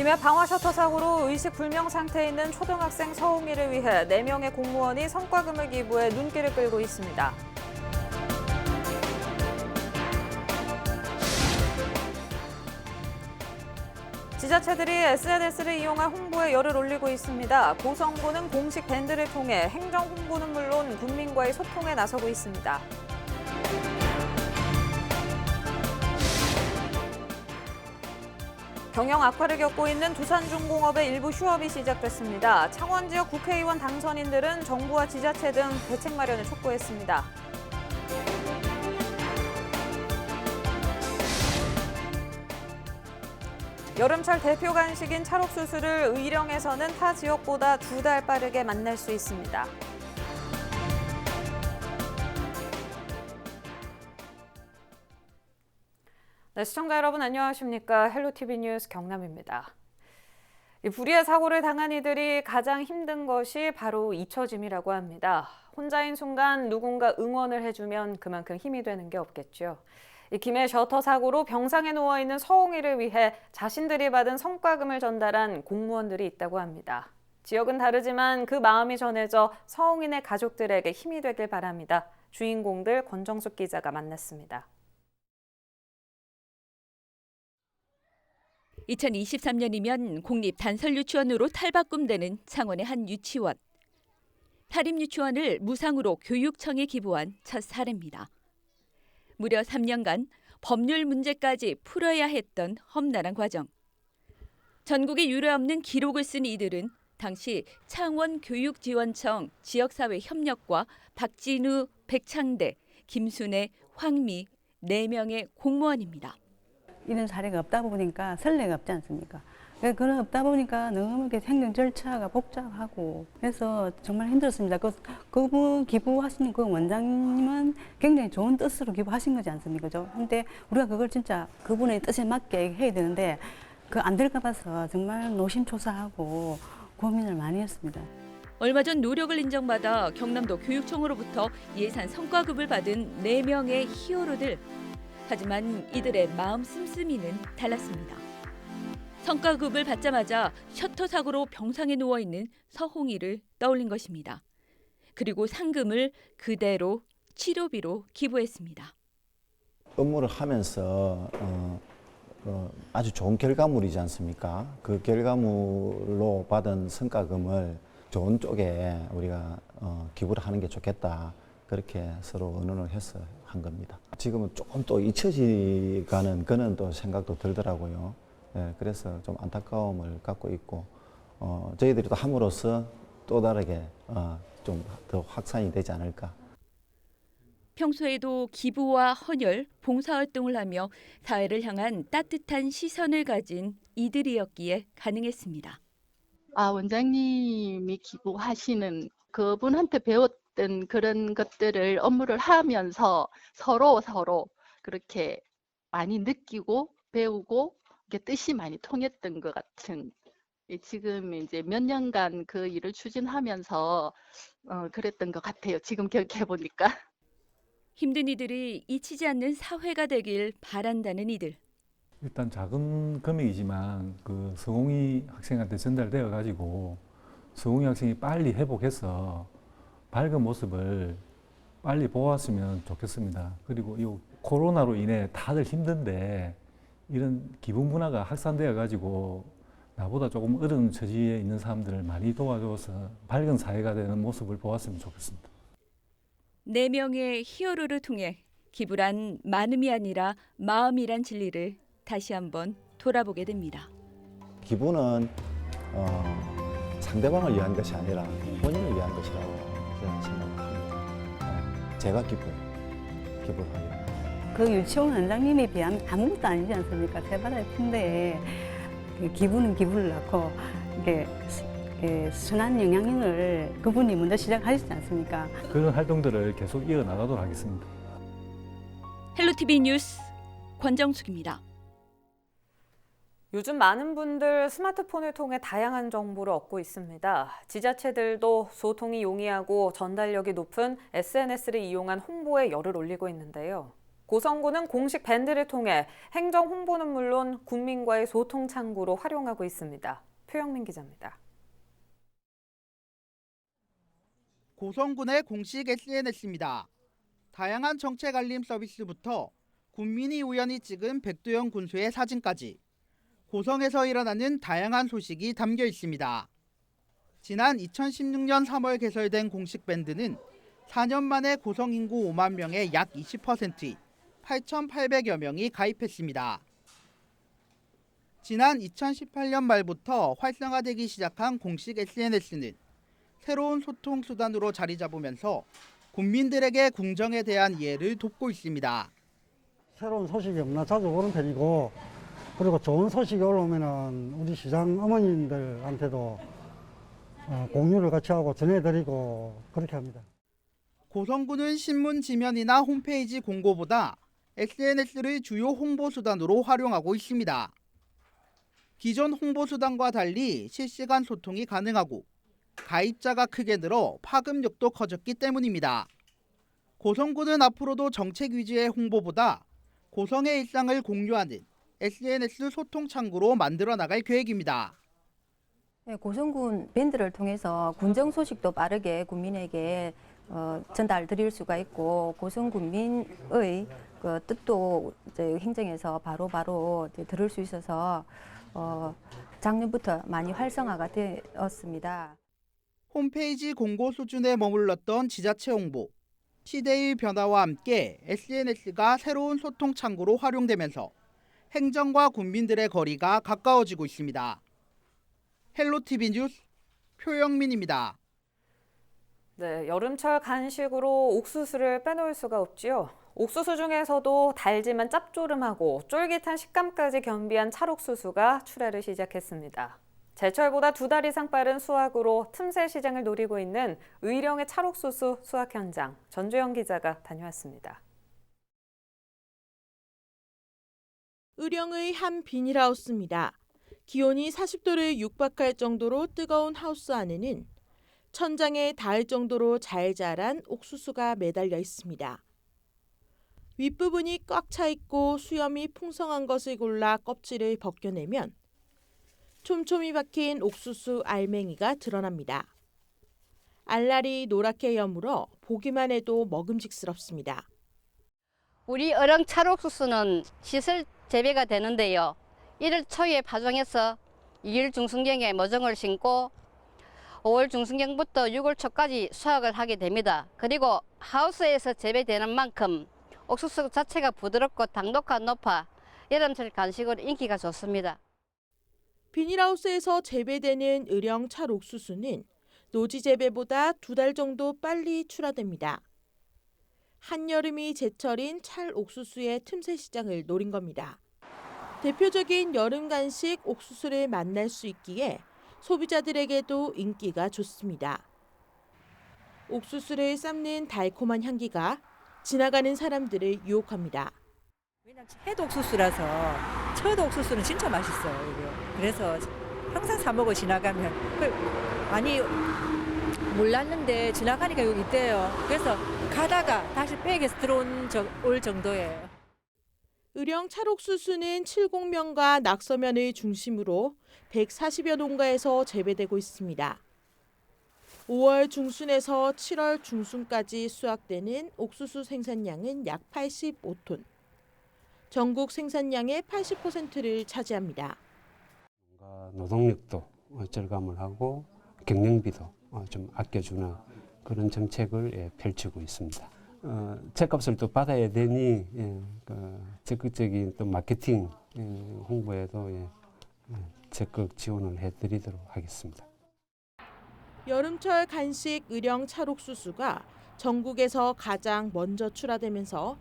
김해 방화 셔터 사고로 의식 불명 상태에 있는 초등학생 서홍이를 위해 4명의 공무원이 성과금을 기부해 눈길을 끌고 있습니다. 지자체들이 SNS를 이용한 홍보에 열을 올리고 있습니다. 고성군은 공식 밴드를 통해 행정 홍보는 물론 국민과의 소통에 나서고 있습니다. 경영 악화를 겪고 있는 두산중공업의 일부 휴업이 시작됐습니다. 창원 지역 국회의원 당선인들은 정부와 지자체 등 대책 마련을 촉구했습니다. 여름철 대표 간식인 찰옥수수를 의령에서는 타 지역보다 2달 빠르게 만날 수 있습니다. 네, 시청자 여러분 안녕하십니까? 헬로티비 뉴스 경남입니다. 불의의 사고를 당한 이들이 가장 힘든 것이 바로 잊혀짐이라고 합니다. 혼자인 순간 누군가 응원을 해주면 그만큼 힘이 되는 게 없겠죠. 김해 셔터 사고로 병상에 누워있는 서홍이를 위해 자신들이 받은 성과금을 전달한 공무원들이 있다고 합니다. 지역은 다르지만 그 마음이 전해져 서홍인의 가족들에게 힘이 되길 바랍니다. 주인공들 권정숙 기자가 만났습니다. 2023년이면 공립 단설유치원으로 탈바꿈되는 창원의 한 유치원. 사립유치원을 무상으로 교육청에 기부한 첫 사례입니다. 무려 3년간 법률 문제까지 풀어야 했던 험난한 과정. 전국에 유례없는 기록을 쓴 이들은 당시 창원교육지원청 지역사회 협력과 박진우, 백창대, 김순애, 황미 4명의 공무원입니다. 이런 사례가 없다 보니까 선례가 없지 않습니까? 그런 없다 보니까 너무 이렇게 행정 절차가 복잡하고 그래서 정말 힘들었습니다. 그분 기부하신 그 원장님은 굉장히 좋은 뜻으로 기부하신 거지 않습니까? 근데 우리가 그걸 진짜 그분의 뜻에 맞게 해야 되는데 그 안 될까 봐서 정말 노심초사하고 고민을 많이 했습니다. 얼마 전 노력을 인정받아 경남도 교육청으로부터 예산 성과급을 받은 4명의 히어로들. 하지만 이들의 마음 씀씀이는 달랐습니다. 성과급을 받자마자 셔터 사고로 병상에 누워있는 서홍이를 떠올린 것입니다. 그리고 상금을 그대로 치료비로 기부했습니다. 업무를 하면서 아주 좋은 결과물이지 않습니까? 그 결과물로 받은 성과금을 좋은 쪽에 우리가 기부를 하는 게 좋겠다. 그렇게 서로 의논을 해서 한 겁니다. 지금은 조금 또 잊혀지가는 그런 또 생각도 들더라고요. 예, 그래서 좀 안타까움을 갖고 있고 저희들이 또 함으로써 또 다르게 좀 더 확산이 되지 않을까. 평소에도 기부와 헌혈, 봉사활동을 하며 사회를 향한 따뜻한 시선을 가진 이들이었기에 가능했습니다. 원장님이 기부하시는 그분한테 배웠던 그런 것들을 업무를 하면서 서로 그렇게 많이 느끼고 배우고 뜻이 많이 통했던 것 같은, 지금 이제 몇 년간 그 일을 추진하면서 그랬던 것 같아요. 지금 기억해 보니까. 힘든 이들이 잊히지 않는 사회가 되길 바란다는 이들. 일단 작은 금액이지만 그 서홍이 학생한테 전달되어 가지고 서홍이 학생이 빨리 회복해서 밝은 모습을 빨리 보았으면 좋겠습니다. 그리고 이 코로나로 인해 다들 힘든데 이런 기부 문화가 확산되어 가지고 나보다 조금 어려운 처지에 있는 사람들을 많이 도와줘서 밝은 사회가 되는 모습을 보았으면 좋겠습니다. 4명의 히어로를 통해 기부란 많음이 아니라 마음이란 진리를 다시 한번 돌아보게 됩니다. 기부는 상대방을 위한 것이 아니라 본인을 위한 것이라고 저는 생각합니다. 제가 기부를 하려고. 그 유치원 원장님에 비하면 아무것도 아니지 않습니까? 세발의 팀대에 기부는 기부를 낳고 이게 순환 영양인을 그분이 먼저 시작하시지 않습니까? 그런 활동들을 계속 이어나가도록 하겠습니다. 헬로티비 뉴스 권정숙입니다. 요즘 많은 분들 스마트폰을 통해 다양한 정보를 얻고 있습니다. 지자체들도 소통이 용이하고 전달력이 높은 SNS를 이용한 홍보에 열을 올리고 있는데요. 고성군은 공식 밴드를 통해 행정 홍보는 물론 국민과의 소통 창구로 활용하고 있습니다. 표영민 기자입니다. 고성군의 공식 SNS입니다. 다양한 정책 알림 서비스부터 군민이 우연히 찍은 백두영 군수의 사진까지 고성에서 일어나는 다양한 소식이 담겨 있습니다. 지난 2016년 3월 개설된 공식 밴드는 4년 만에 고성 인구 5만 명의 약 20%인 8,800여 명이 가입했습니다. 지난 2018년 말부터 활성화되기 시작한 공식 SNS는 새로운 소통 수단으로 자리 잡으면서 국민들에게 궁정에 대한 이해를 돕고 있습니다. 새로운 소식이 없나 자주 보는 편이고, 그리고 좋은 소식이 올라오면은 우리 시장 어머님들한테도 공유를 같이 하고 전해드리고 그렇게 합니다. 고성군은 신문 지면이나 홈페이지 공고보다 SNS를 주요 홍보 수단으로 활용하고 있습니다. 기존 홍보 수단과 달리 실시간 소통이 가능하고 가입자가 크게 늘어 파급력도 커졌기 때문입니다. 고성군은 앞으로도 정책 위주의 홍보보다 고성의 일상을 공유하는 SNS 소통 창구로 만들어 나갈 계획입니다. 네, 고성군 밴드를 통해서 군정 소식도 빠르게 국민에게 전달드릴 수가 있고, 고성 군민의 그 뜻도 이제 행정에서 바로바로 이제 들을 수 있어서 작년부터 많이 활성화가 되었습니다. 홈페이지 공고 수준에 머물렀던 지자체 홍보, 시대의 변화와 함께 SNS가 새로운 소통 창구로 활용되면서 행정과 국민들의 거리가 가까워지고 있습니다. 헬로티비 뉴스 표영민입니다. 네, 여름철 간식으로 옥수수를 빼놓을 수가 없지요. 옥수수 중에서도 달지만 짭조름하고 쫄깃한 식감까지 겸비한 찰옥수수가 출하를 시작했습니다. 제철보다 2달 이상 빠른 수확으로 틈새 시장을 노리고 있는 의령의 찰옥수수 수확 현장, 전주영 기자가 다녀왔습니다. 의령의 한 비닐하우스입니다. 기온이 40도를 육박할 정도로 뜨거운 하우스 안에는 천장에 닿을 정도로 잘 자란 옥수수가 매달려 있습니다. 윗부분이 꽉 차 있고 수염이 풍성한 것을 골라 껍질을 벗겨내면 촘촘히 박힌 옥수수 알맹이가 드러납니다. 알알이 노랗게 여물어 보기만 해도 먹음직스럽습니다. 우리 의령 찰옥수수는 시설 재배가 되는데요. 1월 초에 파종해서 2월 중순경에 모종을 심고 5월 중순경부터 6월 초까지 수확을 하게 됩니다. 그리고 하우스에서 재배되는 만큼 옥수수 자체가 부드럽고 당도가 높아 여름철 간식으로 인기가 좋습니다. 비닐하우스에서 재배되는 의령 찰옥수수는 노지 재배보다 2달 정도 빨리 출하됩니다. 한여름이 제철인 찰옥수수의 틈새 시장을 노린 겁니다. 대표적인 여름 간식 옥수수를 만날 수 있기에 소비자들에게도 인기가 좋습니다. 옥수수를 삶는 달콤한 향기가 지나가는 사람들을 유혹합니다. 왜냐면 첫 옥수수라서 첫 옥수수는 진짜 맛있어요. 이게. 그래서 항상 사 먹어 지나가면. 아니 몰랐는데 지나가니까 여기 있대요. 그래서 가다가 다시 백에서 올 정도예요. 의령 찰옥수수는 칠곡면과 낙서면을 중심으로 140여 농가에서 재배되고 있습니다. 5월 중순에서 7월 중순까지 수확되는 옥수수 생산량은 약 85톤. 전국 생산량의 80%를 차지합니다. 노동력도 절감을 하고 경영비도 좀 아껴주는 그런 정책을 펼치고 있습니다. 죗값을 또 받아야 되니 적극적인 또 마케팅 홍보에도 적극 지원을 해드리도록 하겠습니다. 여름철 간식 의령 찰옥수수가 전국에서 가장 먼저 출하되면서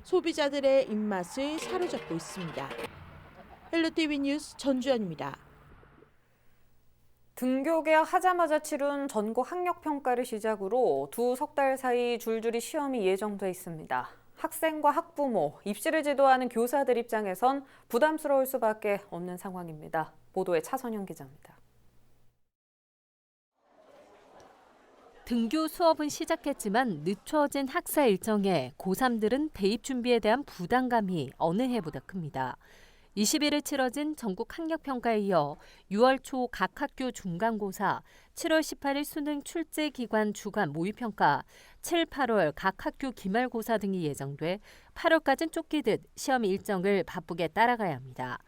소비자들의 입맛을 사로잡고 있습니다. 헬로티비 뉴스 전주연입니다. 등교 개학하자마자 치룬 전국 학력평가를 시작으로 두 석 달 사이 줄줄이 시험이 예정돼 있습니다. 학생과 학부모, 입시를 지도하는 교사들 입장에선 부담스러울 수밖에 없는 상황입니다. 보도에 차선영 기자입니다. 등교 수업은 시작했지만 늦춰진 학사 일정에 고3들은 대입 준비에 대한 부담감이 어느 해보다 큽니다. 20일에 치러진 전국 학력평가에 이어 6월 초 각 학교 중간고사, 7월 18일 수능 출제기관 주간 모의평가, 7, 8월 각 학교 기말고사 등이 예정돼 8월까지는 쫓기듯 시험 일정을 바쁘게 따라가야 합니다.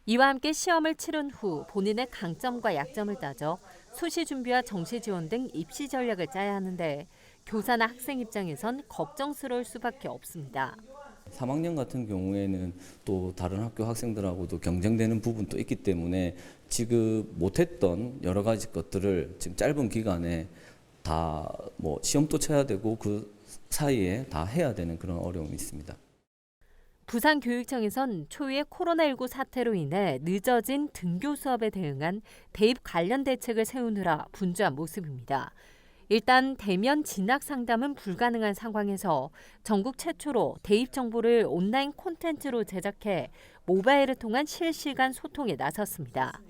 이와 함께 시험을 치른 후 본인의 강점과 약점을 따져 수시 준비와 정시 지원 등 입시 전략을 짜야 하는데 교사나 학생 입장에선 걱정스러울 수밖에 없습니다. 3학년 같은 경우에는 또 다른 학교 학생들하고도 경쟁되는 부분도 있기 때문에 지금 못했던 여러 가지 것들을 지금 짧은 기간에 다 뭐 시험도 쳐야 되고 그 사이에 다 해야 되는 그런 어려움이 있습니다. 부산교육청에선 초유의 코로나19 사태로 인해 늦어진 등교 수업에 대응한 대입 관련 대책을 세우느라 분주한 모습입니다. 일단 대면 진학 상담은 불가능한 상황에서 전국 최초로 대입 정보를 온라인 콘텐츠로 제작해 모바일을 통한 실시간 소통에 나섰습니다.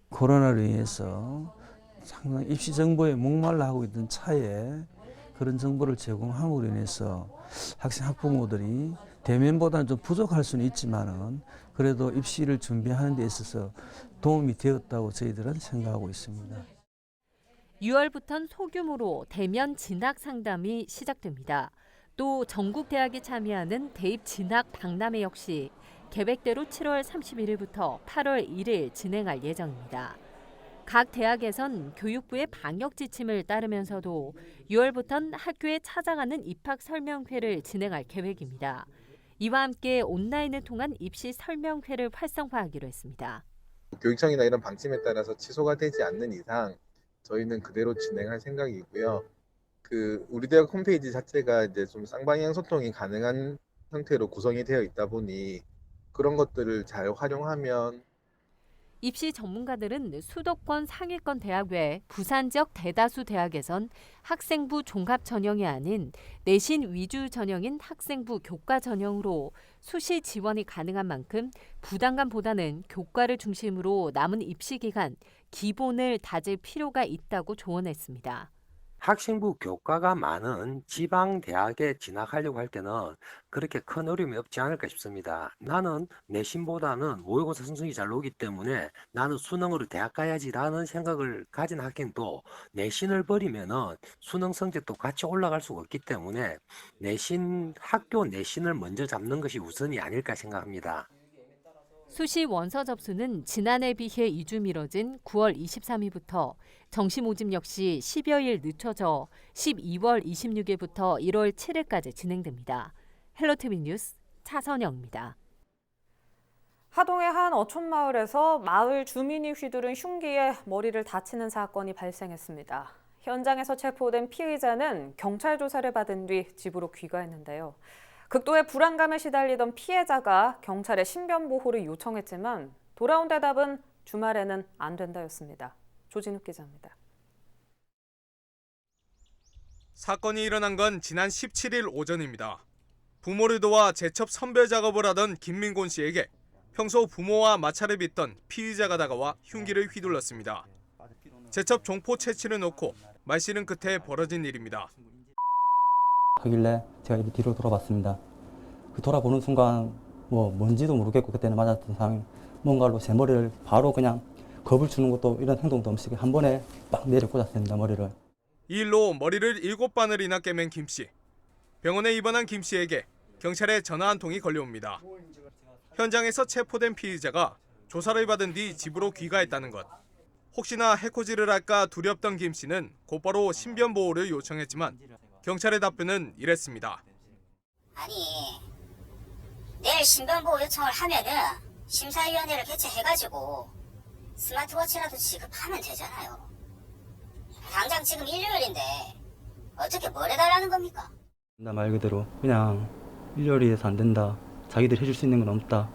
코로나로 인해서 상당히 입시 정보에 목말라 하고 있던 차에 그런 정보를 제공함으로 인해서 학생 학부모들이 대면보다는 좀 부족할 수는 있지만은 그래도 입시를 준비하는 데 있어서 도움이 되었다고 저희들은 생각하고 있습니다. 6월부터는 소규모로 대면 진학 상담이 시작됩니다. 또 전국 대학이 참여하는 대입 진학 박람회 역시 계획대로 7월 31일부터 8월 1일 진행할 예정입니다. 각 대학에선 교육부의 방역 지침을 따르면서도 6월부터는 학교에 찾아가는 입학 설명회를 진행할 계획입니다. 이와 함께 온라인을 통한 입시 설명회를 활성화하기로 했습니다. 교육청이나 이런 방침에 따라서 취소가 되지 않는 이상 저희는 그대로 진행할 생각이고요. 우리 대학 홈페이지 자체가 이제 좀 쌍방향 소통이 가능한 형태로 구성이 되어 있다 보니 그런 것들을 잘 활용하면 입시 전문가들은 수도권 상위권 대학 외 부산 지역 대다수 대학에선 학생부 종합 전형이 아닌 내신 위주 전형인 학생부 교과 전형으로 수시 지원이 가능한 만큼 부담감보다는 교과를 중심으로 남은 입시 기간 기본을 다질 필요가 있다고 조언했습니다. 학생부 교과가 많은 지방 대학에 진학하려고 할 때는 그렇게 큰 어려움이 없지 않을까 싶습니다. 나는 내신보다는 모의고사 성적이 잘 나오기 때문에 나는 수능으로 대학 가야지라는 생각을 가진 학생도 내신을 버리면은 수능 성적도 같이 올라갈 수가 없기 때문에 학교 내신을 먼저 잡는 것이 우선이 아닐까 생각합니다. 수시 원서 접수는 지난해 비해 2주 미뤄진 9월 23일부터 정시 모집 역시 10여일 늦춰져 12월 26일부터 1월 7일까지 진행됩니다. 헬로티비 뉴스 차선영입니다. 하동의 한 어촌마을에서 마을 주민이 휘두른 흉기에 머리를 다치는 사건이 발생했습니다. 현장에서 체포된 피의자는 경찰 조사를 받은 뒤 집으로 귀가했는데요. 극도의 불안감에 시달리던 피해자가 경찰에 신변보호를 요청했지만 돌아온 대답은 주말에는 안 된다였습니다. 조진욱 기자입니다. 사건이 일어난 건 지난 17일 오전입니다. 부모를 도와 제첩 선별 작업을 하던 김민곤 씨에게 평소 부모와 마찰을 빚던 피의자가 다가와 흉기를 휘둘렀습니다. 제첩 종포 채취를 놓고 말씨름 끝에 벌어진 일입니다. 하길래 제가 이렇게 뒤로 돌아봤습니다. 그 돌아보는 순간 뭔지도 모르겠고 그때는 맞았던 상황이 뭔가로 제 머리를 바로 그냥 겁을 주는 것도 이런 행동도 없이 한 번에 막 내려 꽂았습니다. 머리를. 이 일로 머리를 7바늘이나 꿰맨 김 씨. 병원에 입원한 김 씨에게 경찰에 전화 한 통이 걸려옵니다. 현장에서 체포된 피의자가 조사를 받은 뒤 집으로 귀가했다는 것. 혹시나 해코지를 할까 두렵던 김 씨는 곧바로 신변보호를 요청했지만 경찰의 답변은 이랬습니다. 아니, 내일 신변보호 요청을 하면은 심사위원회를 개최해가지고 스마트워치라도 지급하면 되잖아요. 당장 지금 일요일인데 어떻게 뭘 해달라는 겁니까? 나 말 그대로 그냥 일요일에서 안 된다. 자기들 해줄 수 있는 건 없다.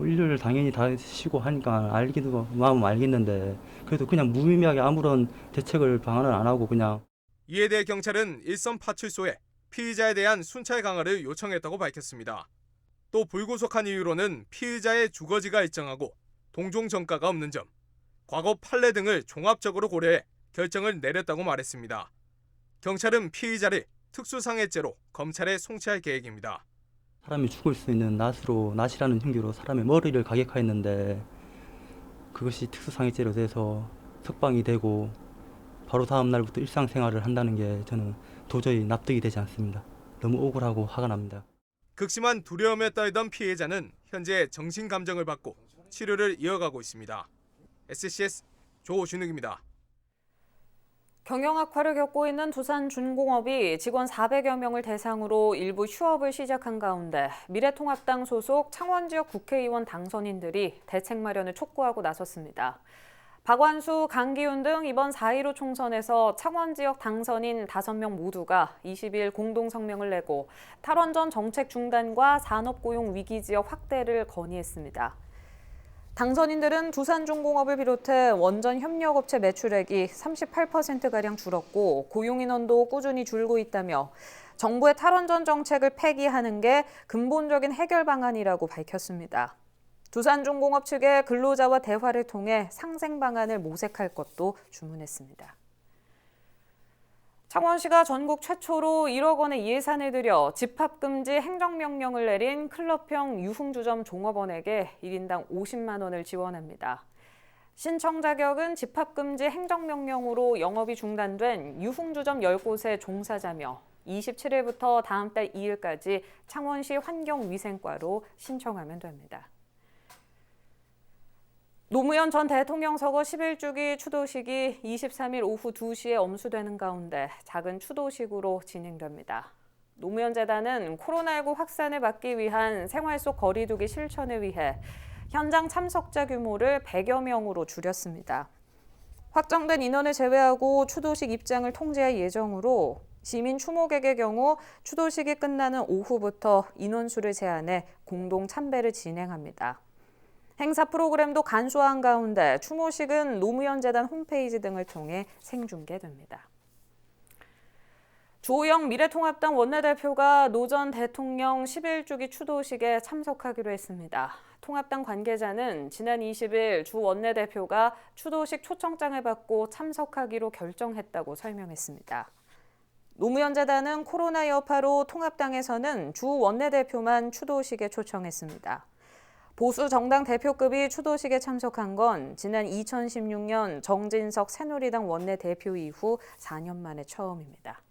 일요일 당연히 다 쉬고 하니까 마음은 알겠는데 그래도 그냥 무의미하게 아무런 대책을 방안을 안 하고 그냥. 이에 대해 경찰은 일선 파출소에 피의자에 대한 순찰 강화를 요청했다고 밝혔습니다. 또 불구속한 이유로는 피의자의 주거지가 일정하고 동종 전과가 없는 점, 과거 판례 등을 종합적으로 고려해 결정을 내렸다고 말했습니다. 경찰은 피의자를 특수상해죄로 검찰에 송치할 계획입니다. 사람이 죽을 수 있는 낫이라는 흉기로 사람의 머리를 가격하였는데 그것이 특수상해죄로 돼서 석방이 되고 바로 다음 날부터 일상생활을 한다는 게 저는 도저히 납득이 되지 않습니다. 너무 억울하고 화가 납니다. 극심한 두려움에 떨던 피해자는 현재 정신감정을 받고 치료를 이어가고 있습니다. SCS 조준욱입니다. 경영 악화를 겪고 있는 두산중공업이 직원 400여 명을 대상으로 일부 휴업을 시작한 가운데 미래통합당 소속 창원 지역 국회의원 당선인들이 대책 마련을 촉구하고 나섰습니다. 박완수, 강기훈 등 이번 4.15 총선에서 창원 지역 당선인 5명 모두가 20일 공동 성명을 내고 탈원전 정책 중단과 산업고용 위기 지역 확대를 건의했습니다. 당선인들은 두산중공업을 비롯해 원전 협력업체 매출액이 38%가량 줄었고 고용인원도 꾸준히 줄고 있다며 정부의 탈원전 정책을 폐기하는 게 근본적인 해결 방안이라고 밝혔습니다. 두산중공업 측의 근로자와 대화를 통해 상생 방안을 모색할 것도 주문했습니다. 창원시가 전국 최초로 1억 원의 예산을 들여 집합금지 행정명령을 내린 클럽형 유흥주점 종업원에게 1인당 50만 원을 지원합니다. 신청 자격은 집합금지 행정명령으로 영업이 중단된 유흥주점 10곳의 종사자며 27일부터 다음 달 2일까지 창원시 환경위생과로 신청하면 됩니다. 노무현 전 대통령 서거 11주기 추도식이 23일 오후 2시에 엄수되는 가운데 작은 추도식으로 진행됩니다. 노무현 재단은 코로나19 확산을 막기 위한 생활 속 거리 두기 실천을 위해 현장 참석자 규모를 100여 명으로 줄였습니다. 확정된 인원을 제외하고 추도식 입장을 통제할 예정으로 시민 추모객의 경우 추도식이 끝나는 오후부터 인원수를 제한해 공동 참배를 진행합니다. 행사 프로그램도 간소한 가운데 추모식은 노무현 재단 홈페이지 등을 통해 생중계됩니다. 주호영 미래통합당 원내대표가 노 전 대통령 11주기 추도식에 참석하기로 했습니다. 통합당 관계자는 지난 20일 주 원내대표가 추도식 초청장을 받고 참석하기로 결정했다고 설명했습니다. 노무현 재단은 코로나 여파로 통합당에서는 주 원내대표만 추도식에 초청했습니다. 보수 정당 대표급이 추도식에 참석한 건 지난 2016년 정진석 새누리당 원내대표 이후 4년 만에 처음입니다.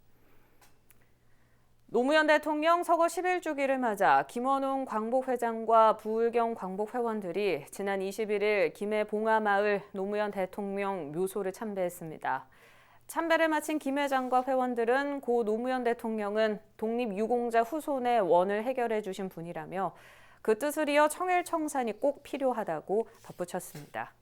노무현 대통령 서거 11주기를 맞아 김원웅 광복회장과 부울경 광복회원들이 지난 21일 김해 봉하마을 노무현 대통령 묘소를 참배했습니다. 참배를 마친 김 회장과 회원들은 고 노무현 대통령은 독립유공자 후손의 원을 해결해 주신 분이라며 그 뜻을 이어 청일청산이 꼭 필요하다고 덧붙였습니다.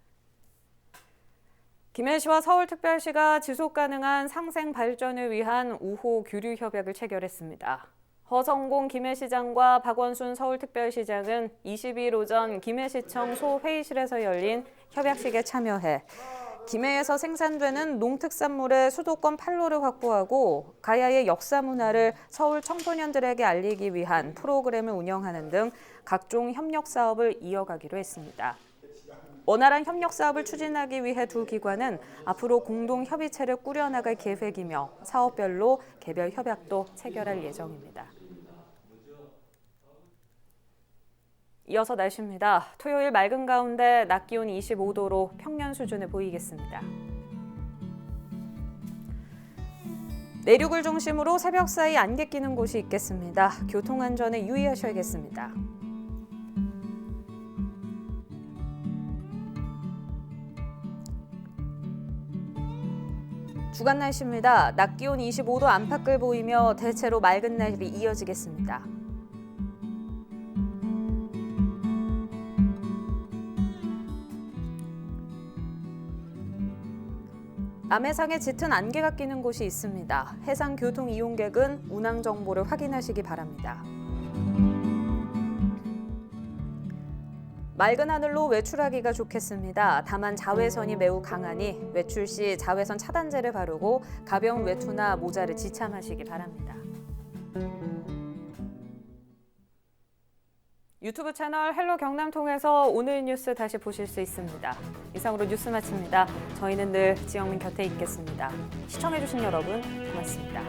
김해시와 서울특별시가 지속가능한 상생 발전을 위한 5호 교류협약을 체결했습니다. 허성공 김해시장과 박원순 서울특별시장은 22일 오전 김해시청 소회의실에서 열린 협약식에 참여해 김해에서 생산되는 농특산물의 수도권 판로를 확보하고 가야의 역사 문화를 서울 청소년들에게 알리기 위한 프로그램을 운영하는 등 각종 협력 사업을 이어가기로 했습니다. 원활한 협력 사업을 추진하기 위해 두 기관은 앞으로 공동 협의체를 꾸려나갈 계획이며 사업별로 개별 협약도 체결할 예정입니다. 이어서 날씨입니다. 토요일 맑은 가운데 낮 기온 25도로 평년 수준을 보이겠습니다. 내륙을 중심으로 새벽 사이 안개 끼는 곳이 있겠습니다. 교통안전에 유의하셔야겠습니다. 주간 날씨입니다. 낮 기온 25도 안팎을 보이며 대체로 맑은 날이 이어지겠습니다. 남해상에 짙은 안개가 끼는 곳이 있습니다. 해상 교통 이용객은 운항 정보를 확인하시기 바랍니다. 맑은 하늘로 외출하기가 좋겠습니다. 다만 자외선이 매우 강하니 외출 시 자외선 차단제를 바르고 가벼운 외투나 모자를 지참하시기 바랍니다. 유튜브 채널 헬로 경남 통해서 오늘 뉴스 다시 보실 수 있습니다. 이상으로 뉴스 마칩니다. 저희는 늘 지영민 곁에 있겠습니다. 시청해주신 여러분 고맙습니다.